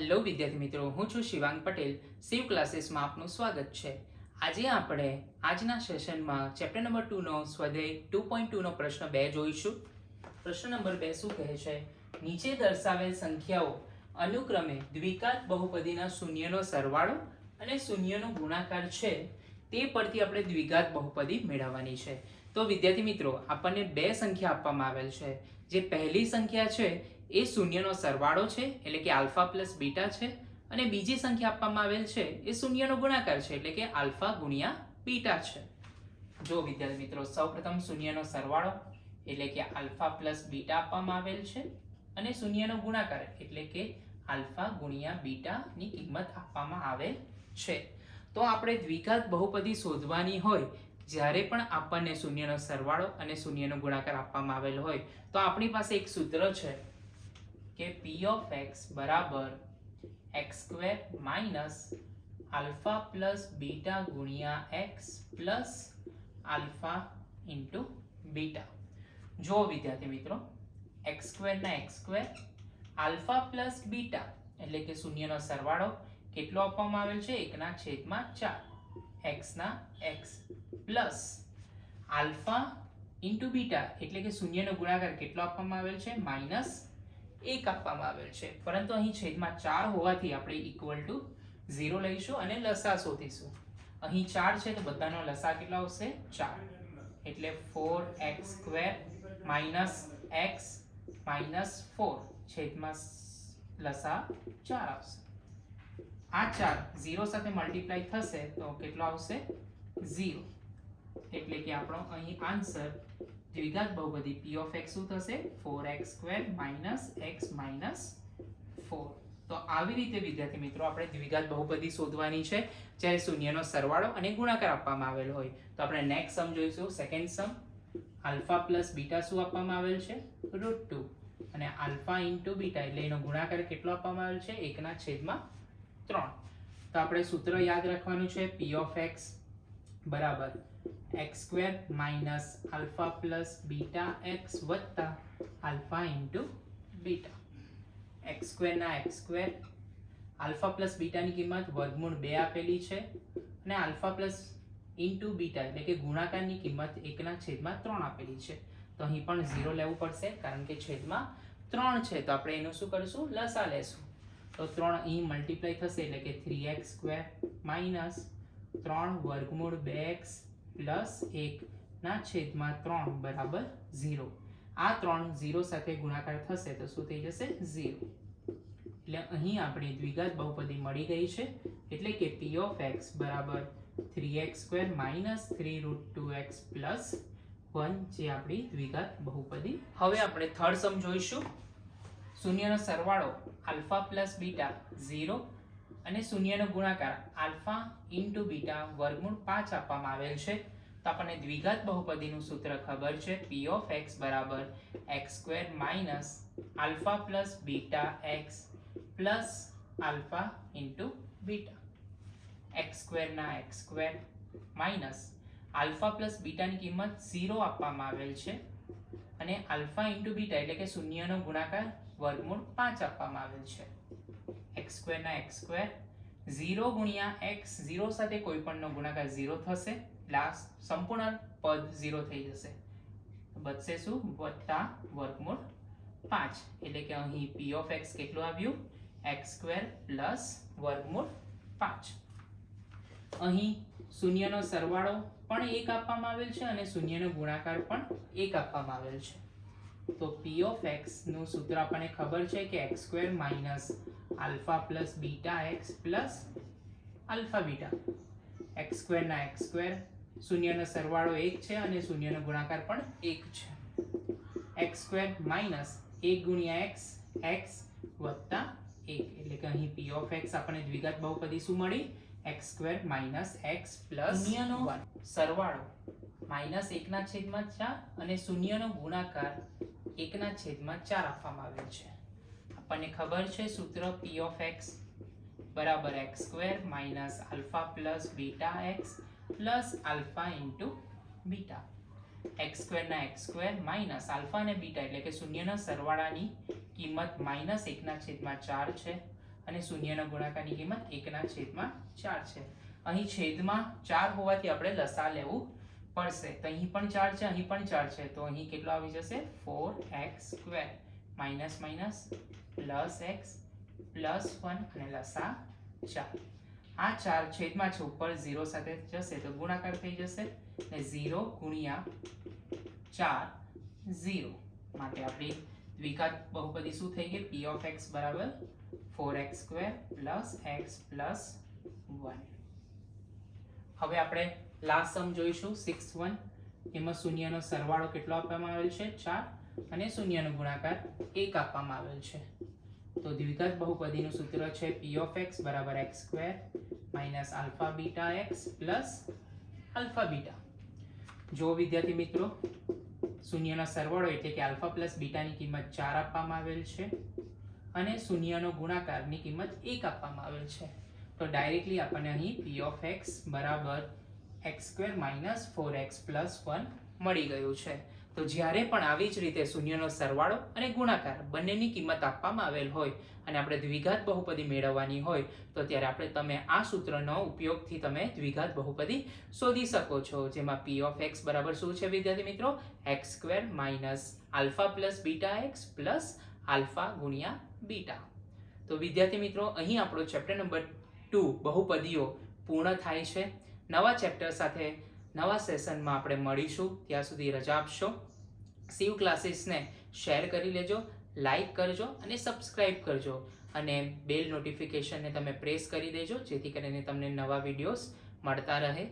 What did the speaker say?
Hello વિદ્યાર્થી મિત્રો, હું છું શિવાંગ પટેલ. શિવ ક્લાસીસમાં આપનું સ્વાગત છે. આજે આપણે આજના સેશનમાં ચેપ્ટર નંબર 2 નો સ્વાધ્યાય 2.2 નો પ્રશ્ન 2 જોઈશું. પ્રશ્ન નંબર 2 શું કહે છે? નીચે દર્શાવેલ સંખ્યાઓ અનુક્રમે દ્વિઘાત બહુપદીના શૂન્યનો સરવાળો અને શૂન્યનો ગુણાકાર છે, તે પરથી આપણે દ્વિઘાત બહુપદી મેળવવાની છે. તો વિદ્યાર્થી મિત્રો, આપણને બે સંખ્યા આપવામાં આવેલ છે. જે પહેલી સંખ્યા છે એ શૂન્યનો સરવાળો છે, એટલે કે આલ્ફા પ્લસ બીટા છે, અને બીજી સંખ્યા આપવામાં આવેલ છે એ શૂન્યનો ગુણાકાર છે, એટલે કે આલ્ફા ગુણ્યા બીટા છે. જો વિદ્યાર્થી મિત્રો, સૌપ્રથમ શૂન્યનો સરવાળો એટલે કે આલ્ફા પ્લસ બીટા આપવામાં આવેલ છે, અને શૂન્યનો ગુણાકાર એટલે કે આલ્ફા ગુણ્યા બીટાની કિંમત આપવામાં આવેલ છે. તો આપણે દ્વિઘાત બહુપદી શોધવાની હોય જ્યારે પણ આપણને શૂન્યનો સરવાળો અને શૂન્યનો ગુણાકાર આપવામાં આવેલ હોય તો આપણી પાસે એક સૂત્ર છે કે p of x બરાબર x² minus alpha plus beta ગુણ્યા x plus alpha into beta. જો વિદ્યાર્થી મિત્રો, x² ના x² આલ્ફા પ્લસ બીટા એટલે કે શૂન્યનો સરવાળો કેટલો આપવામાં આવેલ છે? 1/4 x ના x plus alpha into beta એટલે કે શૂન્યનો ગુણાકાર કેટલો આપવામાં આવેલ છે? -1 આપવામાં આવેલ છે. પરંતુ અહીં છેદમાં 4 હોવાથી આપણે ઇક્વલ ટુ 0 લઈશું અને લસા શોધીશું. અહીં 4 છે તો બધાનો લસા કેટલો આવશે? 4. એટલે 4x² માઇનસ x માઇનસ 4 છેદમાં લસા 4 આવશે. આ 4 0 સાથે મલ્ટીપ્લાય થશે તો કેટલો આવશે? 0. એટલે કે આપણો અહીં આન્સર દ્વિઘાત બહુપદી p of x શું થશે? 4x² minus x minus 4. તો આવી રીતે વિદ્યાર્થી મિત્રો આપણે દ્વિઘાત બહુપદી શોધવાની છે જ્યારે શૂન્યનો સરવાળો અને ગુણાકાર આપવામાં આવેલ હોય. તો આપણે નેક્સ્ટ સમ જોઈશું. સેકન્ડ સમ, આલ્ફા પ્લસ બીટા શું આપવામાં આવેલ છે? √2. અને આલ્ફા ઇન્ટુ બીટા એટલે એનો ગુણાકાર કેટલો આપવામાં આવેલ છે? 1/3. તો આપણે સૂત્ર યાદ રાખવાનું છે. p of x બરાબર x² minus alpha plus beta x વત્તા આલ્ફા ઇન્ટુ બીટા. x² ના x² આલ્ફા પ્લસ બીટાની કિંમત વર્ગમૂળ 2 આપેલી છે, અને આલ્ફા પ્લસ ઇન્ટુ બીટા એટલે કે ગુણાકારની કિંમત 1/3 આપેલી છે. તો અહીં પણ 0 લેવું પડશે કારણ કે છેદમાં 3 છે. તો આપણે એનું શું કરીશું? લસા લેશું. તો 3 અહીં મલ્ટીપ્લાય થશે એટલે કે 3x² માઇનસ 3 વર્ગમૂળ 2x પ્લસ 1 ના છેદમાં 3 બરાબર 0. આ 3 0 સાથે ગુણાકાર થશે તો શું થઈ જશે? 0. એટલે અહીં આપણે દ્વિઘાત બહુપદી મળી ગઈ છે. એટલે કે p of x બરાબર 3x² માઇનસ 3√2x પ્લસ 1 જે આપણી દ્વિઘાત બહુપદી. હવે આપણે થર્ડ સમ જોઈશું. શૂન્યનો સરવાળો આલ્ફા પ્લસ બીટા 0 અને શૂન્યનો ગુણાકાર આલ્ફા ઇન્ટુ બીટા વર્ગમૂળ 5 આપવામાં આવેલ છે. તો આપણને દ્વિઘાત બહુપદીનું સૂત્ર ખબર છે. p of x બરાબર x² minus alpha plus beta x plus alpha into beta. x² ના x² માઇનસ આલ્ફા પ્લસ બીટાની કિંમત 0 આપવામાં આવેલ છે, અને આલ્ફા ઇન્ટુ બીટા એટલે કે શૂન્યનો ગુણાકાર વર્ગમૂળ 5 આપવામાં આવેલ છે. x² ના x² 0 ગુણ્યા x, 0 સાથે કોઈ પણનો ગુણાકાર 0 થશે, લાસ્ટ સંપૂર્ણ પદ 0 થઈ જશે. બચશે શું? વત્તા વર્ગમૂળ 5. એટલે કે અહીં p of x કેટલું આવ્યું? x² પ્લસ વર્ગમૂળ 5. અહીં શૂન્યનો સરવાળો પણ 1 આપવામાં આવેલ છે અને શૂન્યનો ગુણાકાર પણ 1 આપવામાં આવેલ છે. તો p of x નું સૂત્ર આપણને ખબર છે કે x² minus alpha plus beta x plus alpha beta. x² ના x² શૂન્યનો સરવાળો 1 છે અને શૂન્યનો ગુણાકાર પણ 1 છે. x² માઇનસ 1 ગુણ્યા x, x વત્તા 1 એટલે કે અહીં p of x આપણને દ્વિઘાત બહુપદી શું મળી? x² માઇનસ x પ્લસ શૂન્યનો સરવાળો -1/4 અને શૂન્યનો ગુણાકાર 1/4 આપવામાં આવેલ છે. આપણને ખબર છે સૂત્ર p of x બરાબર x² minus alpha plus beta x plus alpha into beta. x² ના x² માઇનસ આલ્ફા અને બીટા એટલે કે શૂન્યના સરવાળાની કિંમત -1/4 છે, અને શૂન્યનો ગુણાકારની કિંમત 1/4 છે. અહીં છેદમાં 4 હોવાથી આપણે લસા લેવું પડશે. તો અહીં પણ 4 છે, અહીં પણ 4 છે, તો અહીં કેટલો આવી જશે 4x² minus minus plus x plus 1 અને લસા 4. આ 4 છેદમાં છે, ઉપર 0 સાથે જશે તો ગુણાકાર થઈ જશે અને 0 ગુણ્યા 4 0. માટે આપણી દ્વિઘાત બહુપદી શું થઈ ગઈ? p of x બરાબર 4x² પ્લસ x પ્લસ 1. હવે આપણે લાસ્ટ સમ જોઈશું 6-1. એમાં શૂન્યનો સરવાળો કેટલો આપવામાં આવેલ છે? 4 અને શૂન્યનો ગુણાકાર 1 આપવામાં આવેલ છે. તો દ્વિઘાત બહુપદીનું સૂત્ર છે p of x બરાબર x² minus alpha beta x plus alpha beta. જો વિદ્યાર્થી મિત્રો શૂન્યનો સરવાળો એટલે કે આલ્ફા પ્લસ બીટાની કિંમત 4 આપવામાં આવેલ છે અને શૂન્યનો ગુણાકારની કિંમત 1 આપવામાં આવેલ છે. તો ડાયરેક્ટલી આપણને અહીં p of x બરાબર x² માઇનસ 4x પ્લસ 1 મળી ગયું છે. તો જ્યારે પણ આવી જ રીતે શૂન્યનો સરવાળો અને ગુણાકાર બંનેની કિંમત આપવામાં આવેલ હોય અને આપણે દ્વિઘાત બહુપદી મેળવવાની હોય તો ત્યારે તમે આ સૂત્રનો ઉપયોગથી તમે દ્વિઘાત બહુપદી શોધી શકો છો. જેમાં p of x બરાબર શું છે વિદ્યાર્થી મિત્રો? x² minus alpha plus beta x plus alpha ગુણ્યા બીટા. તો વિદ્યાર્થી મિત્રો અહીં આપણો ચેપ્ટર નંબર 2 બહુપદીઓ પૂર્ણ થાય છે. નવા ચેપ્ટર સાથે નવા સેશનમાં આપણે મળીશું. ત્યાં સુધી રજા આપશો. શિવ ક્લાસીસને શેર કરી લેજો, લાઈક કરજો અને સબસ્ક્રાઇબ કરજો અને બેલ નોટિફિકેશનને તમે પ્રેસ કરી દેજો જેથી કરીને તમને નવા વિડીયોઝ મળતા રહે.